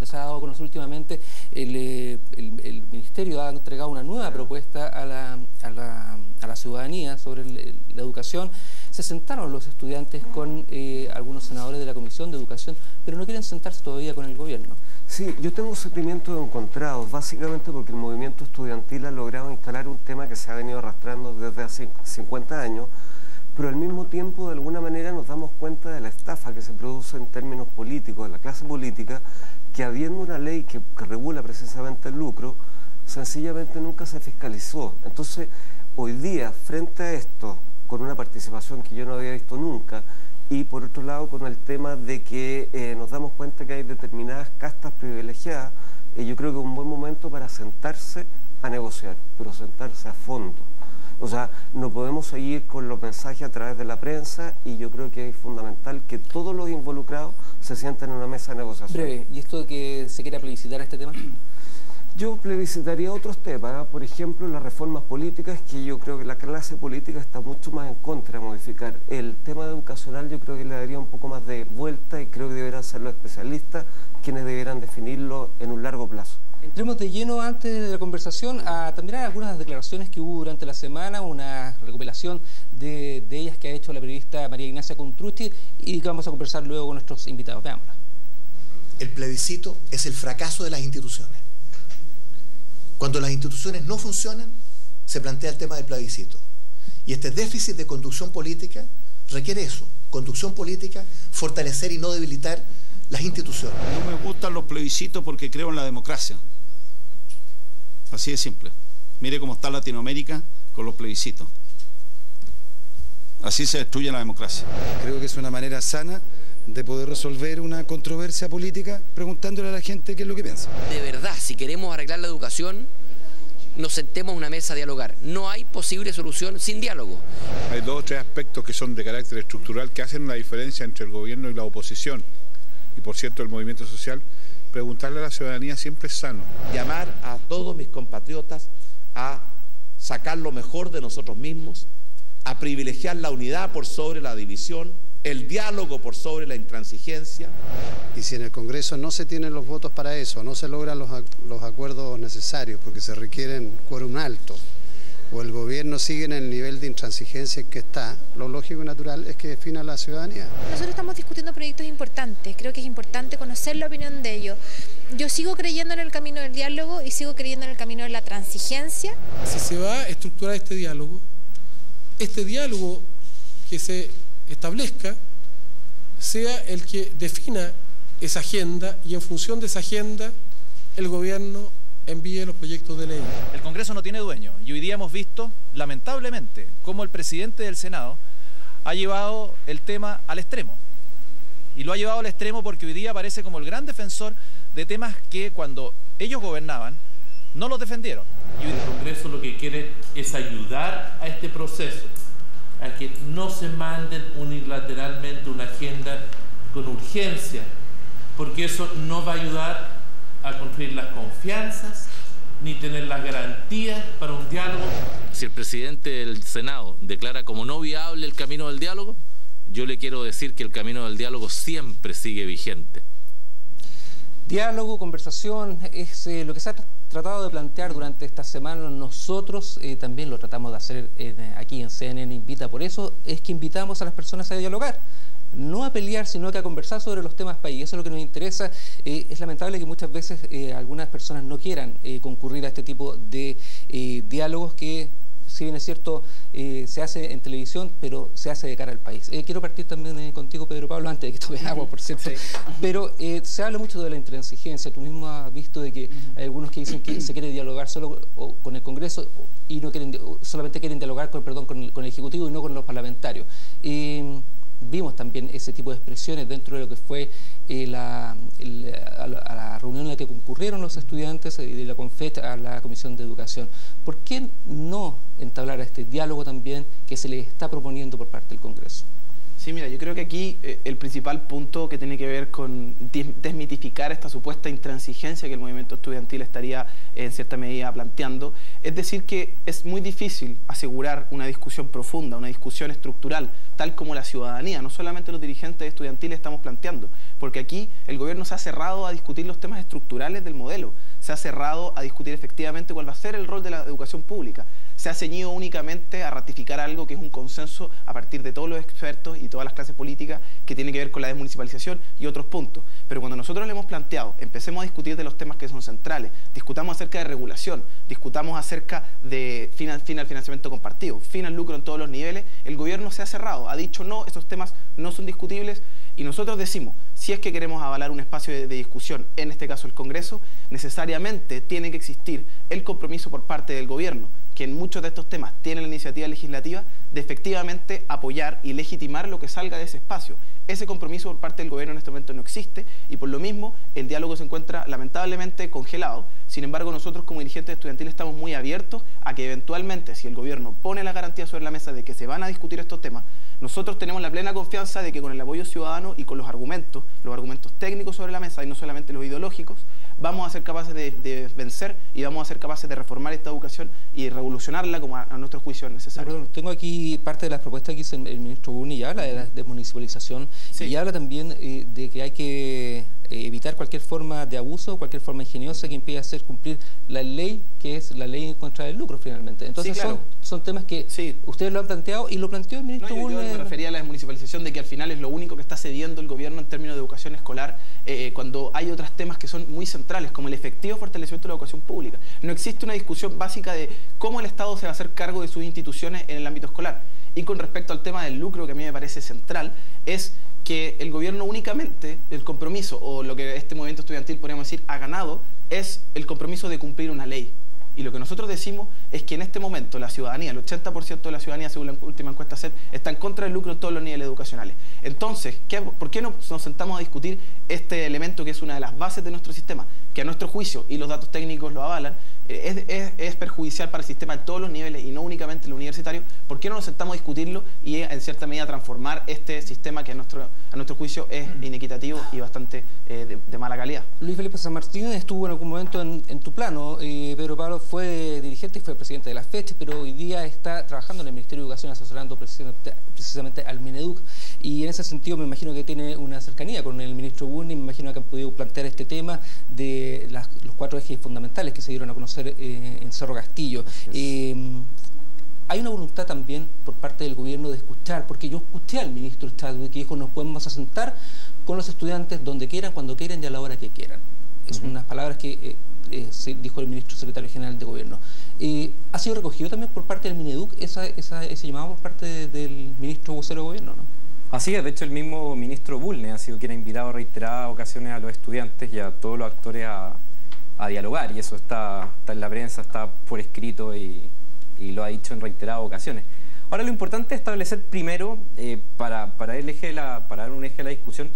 que se ha dado a conocer últimamente, el Ministerio ha entregado una nueva propuesta a la ciudadanía sobre la educación. Se sentaron los estudiantes con algunos senadores de la Comisión de Educación, pero no quieren sentarse todavía con el gobierno. Sí, yo tengo sentimientos encontrados, básicamente porque el movimiento estudiantil ha logrado instalar un tema que se ha venido arrastrando desde hace 50 años, pero al mismo tiempo, de alguna manera, nos damos cuenta de la estafa que se produce en términos políticos, de la clase política, que habiendo una ley que regula precisamente el lucro, sencillamente nunca se fiscalizó. Entonces, hoy día, frente a esto, con una participación que yo no había visto nunca, y por otro lado con el tema de que nos damos cuenta que hay determinadas castas privilegiadas, yo creo que es un buen momento para sentarse a negociar, pero sentarse a fondo. O sea, no podemos seguir con los mensajes a través de la prensa, y yo creo que es fundamental que todos los involucrados se sienten en una mesa de negociación. Breve, ¿y esto de que se quiera plebiscitar este tema? Yo plebiscitaría otros temas, por ejemplo, las reformas políticas, que yo creo que la clase política está mucho más en contra de modificar. El tema educacional yo creo que le daría un poco más de vuelta, y creo que deberán ser los especialistas quienes deberán definirlo en un largo plazo. Entremos de lleno, antes de la conversación, a también a algunas declaraciones que hubo durante la semana, una recopilación de ellas que ha hecho la periodista María Ignacia Contrucci, y que vamos a conversar luego con nuestros invitados. Veámosla. El plebiscito es el fracaso de las instituciones. Cuando las instituciones no funcionan, se plantea el tema del plebiscito. Y este déficit de conducción política requiere eso, conducción política, fortalecer y no debilitar las instituciones. No me gustan los plebiscitos porque creo en la democracia. Así de simple. Mire cómo está Latinoamérica con los plebiscitos. Así se destruye la democracia. Creo que es una manera sana de poder resolver una controversia política preguntándole a la gente qué es lo que piensa. De verdad, si queremos arreglar la educación, nos sentemos a una mesa a dialogar. No hay posible solución sin diálogo. Hay 2 o 3 aspectos que son de carácter estructural que hacen una diferencia entre el gobierno y la oposición. Y por cierto, el movimiento social, preguntarle a la ciudadanía siempre es sano. Llamar a todos mis compatriotas a sacar lo mejor de nosotros mismos, a privilegiar la unidad por sobre la división, el diálogo por sobre la intransigencia. Y si en el Congreso no se tienen los votos para eso, no se logran los acuerdos necesarios porque se requieren quórum alto, o el gobierno sigue en el nivel de intransigencia en que está, lo lógico y natural es que defina la ciudadanía. Nosotros estamos discutiendo proyectos importantes, creo que es importante conocer la opinión de ellos. Yo sigo creyendo en el camino del diálogo y sigo creyendo en el camino de la transigencia. Si se va a estructurar este diálogo que se establezca sea el que defina esa agenda, y en función de esa agenda el gobierno envíe los proyectos de ley. El Congreso no tiene dueño, y hoy día hemos visto, lamentablemente, cómo el presidente del Senado ha llevado el tema al extremo. Y lo ha llevado al extremo porque hoy día aparece como el gran defensor de temas que cuando ellos gobernaban no los defendieron. Y el Congreso lo que quiere es ayudar a este proceso, a que no se manden unilateralmente una agenda con urgencia, porque eso no va a ayudar a construir las confianzas ni tener las garantías para un diálogo. Si el presidente del Senado declara como no viable el camino del diálogo, yo le quiero decir que el camino del diálogo siempre sigue vigente. Diálogo, conversación, es lo que se ha tratado de plantear durante esta semana. Nosotros también lo tratamos de hacer aquí en CNN Invita. Por eso es que invitamos a las personas a dialogar, no a pelear, sino que a conversar sobre los temas país. Eso es lo que nos interesa. Es lamentable que muchas veces algunas personas no quieran concurrir a este tipo de diálogos que, si bien es cierto, se hace en televisión, pero se hace de cara al país. Quiero partir también contigo, Pedro Pablo, antes de que tome agua, por cierto. Sí. Pero se habla mucho de la intransigencia. Tú mismo has visto de que hay algunos que dicen que se quiere dialogar solo con el Congreso y no quieren, solamente quieren dialogar con el Ejecutivo y no con los parlamentarios. Vimos también ese tipo de expresiones dentro de lo que fue a la reunión en la que concurrieron los estudiantes de la CONFET a la Comisión de Educación. ¿Por qué no entablar este diálogo también que se le está proponiendo por parte del Congreso? Sí, mira, yo creo que aquí el principal punto que tiene que ver con desmitificar justificar esta supuesta intransigencia que el movimiento estudiantil estaría en cierta medida planteando, es decir que es muy difícil asegurar una discusión profunda, una discusión estructural, tal como la ciudadanía, no solamente los dirigentes estudiantiles estamos planteando, porque aquí el gobierno se ha cerrado a discutir los temas estructurales del modelo, se ha cerrado a discutir efectivamente cuál va a ser el rol de la educación pública, se ha ceñido únicamente a ratificar algo que es un consenso a partir de todos los expertos y todas las clases políticas que tiene que ver con la desmunicipalización y otros puntos. Pero cuando nosotros le hemos planteado, empecemos a discutir de los temas que son centrales, discutamos acerca de regulación, discutamos acerca de fin al financiamiento compartido, fin al lucro en todos los niveles, el gobierno se ha cerrado, ha dicho no, estos temas no son discutibles, y nosotros decimos, si es que queremos avalar un espacio de discusión, en este caso el Congreso, necesariamente tiene que existir el compromiso por parte del gobierno, que en muchos de estos temas tiene la iniciativa legislativa, de efectivamente apoyar y legitimar lo que salga de ese espacio. Ese compromiso por parte del gobierno en este momento no existe y por lo mismo el diálogo se encuentra lamentablemente congelado. Sin embargo, nosotros como dirigentes estudiantiles estamos muy abiertos a que eventualmente, si el gobierno pone la garantía sobre la mesa de que se van a discutir estos temas, nosotros tenemos la plena confianza de que con el apoyo ciudadano y con los argumentos técnicos sobre la mesa y no solamente los ideológicos, vamos a ser capaces de vencer y vamos a ser capaces de reformar esta educación y revolucionarla como a nuestro juicio es necesario. Bueno, tengo aquí parte de las propuestas que hizo el ministro Bulnes y habla de la desmunicipalización y habla también de que hay que evitar cualquier forma de abuso, cualquier forma ingeniosa que impida hacer cumplir la ley, que es la ley en contra del lucro finalmente. Entonces sí, claro, son temas que ustedes lo han planteado y lo planteó el ministro Bulnes. Yo me refería a la desmunicipalización, de que al final es lo único que está cediendo el gobierno en términos de educación escolar, cuando hay otros temas que son muy centrales, como el efectivo fortalecimiento de la educación pública. No existe una discusión básica de cómo el Estado se va a hacer cargo de sus instituciones en el ámbito escolar. Y con respecto al tema del lucro, que a mí me parece central, es que el gobierno únicamente, el compromiso, o lo que este movimiento estudiantil podríamos decir ha ganado, es el compromiso de cumplir una ley. Y lo que nosotros decimos es que en este momento la ciudadanía, el 80% de la ciudadanía, según la última encuesta CEP, está en contra del lucro en todos los niveles educacionales. Entonces, ¿por qué no nos sentamos a discutir este elemento que es una de las bases de nuestro sistema, que a nuestro juicio, y los datos técnicos lo avalan, es perjudicial para el sistema en todos los niveles y no únicamente el universitario? ¿Por qué no nos sentamos a discutirlo y en cierta medida transformar este sistema que a nuestro juicio es inequitativo y bastante de mala calidad? Luis Felipe San Martín estuvo en algún momento en tu plano. Pedro Pablo fue dirigente y fue presidente de la FECH, pero hoy día está trabajando en el Ministerio de Educación asesorando precisamente al Mineduc, y en ese sentido me imagino que tiene una cercanía con el ministro Bulnes, me imagino que han podido plantear este tema de los 4 ejes fundamentales que se dieron a conocer en Cerro Castillo. Hay una voluntad también por parte del gobierno de escuchar, porque yo escuché al ministro Stradwick que dijo: nos podemos sentar con los estudiantes donde quieran, cuando quieran y a la hora que quieran. Es unas palabras que dijo el ministro secretario general de gobierno. ¿Ha sido recogido también por parte del Mineduc ese llamado por parte del ministro vocero de gobierno, no? Así es, de hecho el mismo ministro Bulnes ha sido quien ha invitado a reiteradas ocasiones a los estudiantes y a todos los actores a dialogar, y eso está en la prensa, está por escrito y lo ha dicho en reiteradas ocasiones. Ahora lo importante es establecer primero, para dar un eje a la discusión,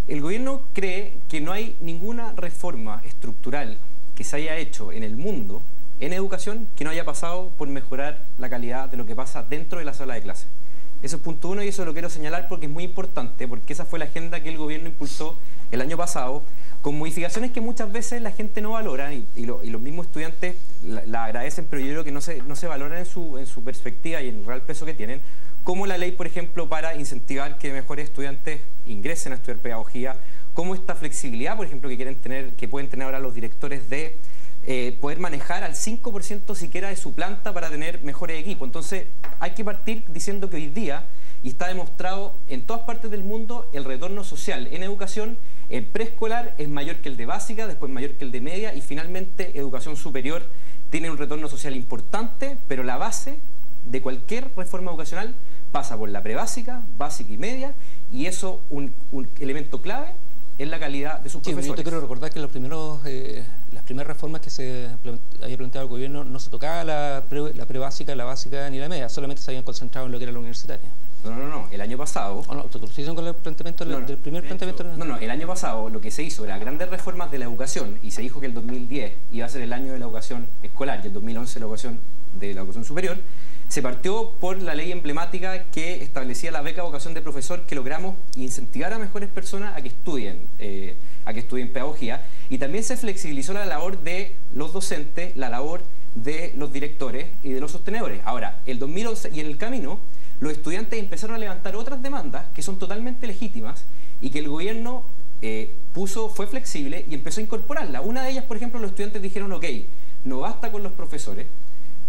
el gobierno cree que no hay ninguna reforma estructural que se haya hecho en el mundo en educación que no haya pasado por mejorar la calidad de lo que pasa dentro de la sala de clase. Eso es punto uno y eso lo quiero señalar porque es muy importante, porque esa fue la agenda que el gobierno impulsó el año pasado, con modificaciones que muchas veces la gente no valora y los mismos estudiantes la agradecen, pero yo creo que no se valoran en su perspectiva y en el real peso que tienen, como la ley, por ejemplo, para incentivar que mejores estudiantes ingresen a estudiar pedagogía, como esta flexibilidad, por ejemplo, que pueden tener ahora los directores de poder manejar al 5% siquiera de su planta para tener mejores equipos. Entonces hay que partir diciendo que hoy día, y está demostrado en todas partes del mundo, el retorno social en educación, en preescolar, es mayor que el de básica, después mayor que el de media, y finalmente educación superior tiene un retorno social importante, pero la base de cualquier reforma educacional pasa por la prebásica, básica y media, y eso un elemento clave es la calidad de sus profesores. Yo te quiero recordar que las primeras reformas que se había planteado el gobierno no se tocaba la prebásica, la básica ni la media, solamente se habían concentrado en lo que era la universitaria. No, el año pasado... ¿Te hicieron con el planteamiento del primer planteamiento? No, el año pasado lo que se hizo era grandes reformas de la educación y se dijo que el 2010 iba a ser el año de la educación escolar y el 2011 de la educación superior. Se partió por la ley emblemática que establecía la beca vocación de profesor, que logramos incentivar a mejores personas a que estudien, a que estudien pedagogía, y también se flexibilizó la labor de los docentes, la labor de los directores y de los sostenedores. Ahora, el 2011 y en el camino, los estudiantes empezaron a levantar otras demandas que son totalmente legítimas y que el gobierno fue flexible y empezó a incorporarla. Una de ellas, por ejemplo, los estudiantes dijeron, ok, no basta con los profesores,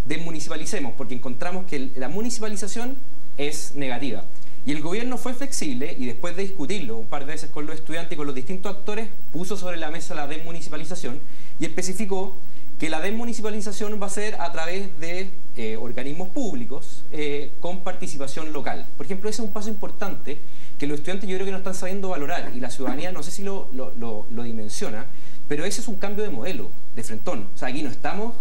desmunicipalicemos, porque encontramos que la municipalización es negativa. Y el gobierno fue flexible y después de discutirlo un par de veces con los estudiantes y con los distintos actores, puso sobre la mesa la desmunicipalización y especificó que la desmunicipalización va a ser a través de organismos públicos con participación local. Por ejemplo, ese es un paso importante que los estudiantes yo creo que no están sabiendo valorar y la ciudadanía no sé si lo dimensiona, pero ese es un cambio de modelo, de frentón. O sea, aquí no estamos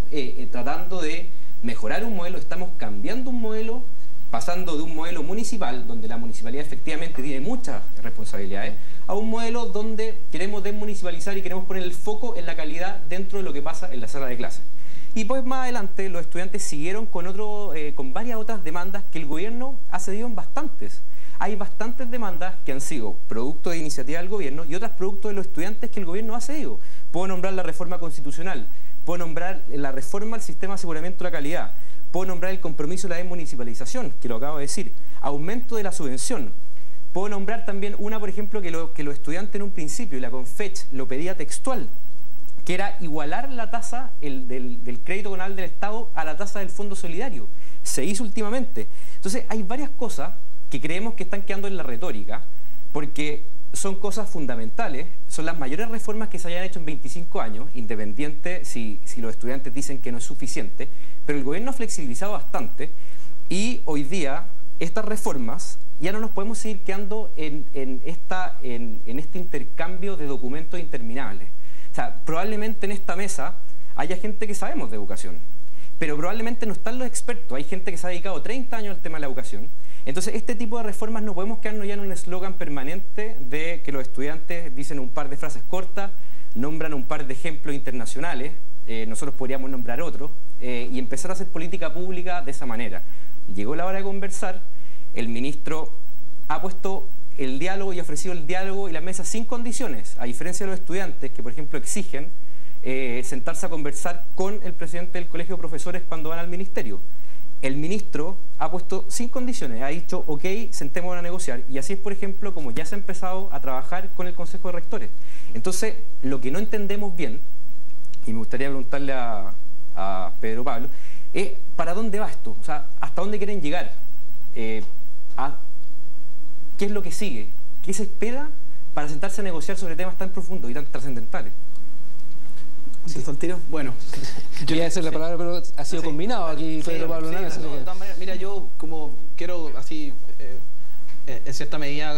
tratando de mejorar un modelo, estamos cambiando un modelo, pasando de un modelo municipal, donde la municipalidad efectivamente tiene muchas responsabilidades, a un modelo donde queremos desmunicipalizar y queremos poner el foco en la calidad dentro de lo que pasa en la sala de clases. Y pues más adelante los estudiantes siguieron con varias otras demandas que el gobierno ha cedido en bastantes. Hay bastantes demandas que han sido producto de iniciativa del gobierno y otras producto de los estudiantes que el gobierno ha cedido. Puedo nombrar la reforma constitucional, puedo nombrar la reforma al sistema de aseguramiento de la calidad, puedo nombrar el compromiso de la desmunicipalización, que lo acabo de decir, aumento de la subvención. Puedo nombrar también una, por ejemplo, que los estudiantes en un principio, y la CONFECH lo pedía textual, que era igualar la tasa del crédito conal del Estado a la tasa del Fondo Solidario. Se hizo últimamente. Entonces hay varias cosas que creemos que están quedando en la retórica, porque son cosas fundamentales, son las mayores reformas que se hayan hecho en 25 años, independiente si los estudiantes dicen que no es suficiente, pero el gobierno ha flexibilizado bastante y hoy día estas reformas ya no nos podemos seguir quedando en este intercambio de documentos interminables. O sea, probablemente en esta mesa haya gente que sabemos de educación, pero probablemente no están los expertos, hay gente que se ha dedicado 30 años al tema de la educación. Entonces, este tipo de reformas no podemos quedarnos ya en un eslogan permanente de que los estudiantes dicen un par de frases cortas, nombran un par de ejemplos internacionales, nosotros podríamos nombrar otros, y empezar a hacer política pública de esa manera. Llegó la hora de conversar, el ministro ha puesto el diálogo y ha ofrecido el diálogo y la mesa sin condiciones, a diferencia de los estudiantes que, por ejemplo, exigen sentarse a conversar con el presidente del colegio de profesores cuando van al ministerio. El ministro ha puesto sin condiciones, ha dicho, ok, sentémonos a negociar. Y así es, por ejemplo, como ya se ha empezado a trabajar con el Consejo de Rectores. Entonces, lo que no entendemos bien, y me gustaría preguntarle a Pedro Pablo, es ¿para dónde va esto? O sea, ¿hasta dónde quieren llegar? ¿Qué es lo que sigue? ¿Qué se espera para sentarse a negociar sobre temas tan profundos y tan trascendentales? ¿Sí? Bueno, yo iba a decir la palabra, pero ha sido combinado aquí, Pedro Pablo Navas. De todas maneras, mira, yo como quiero así, en cierta medida,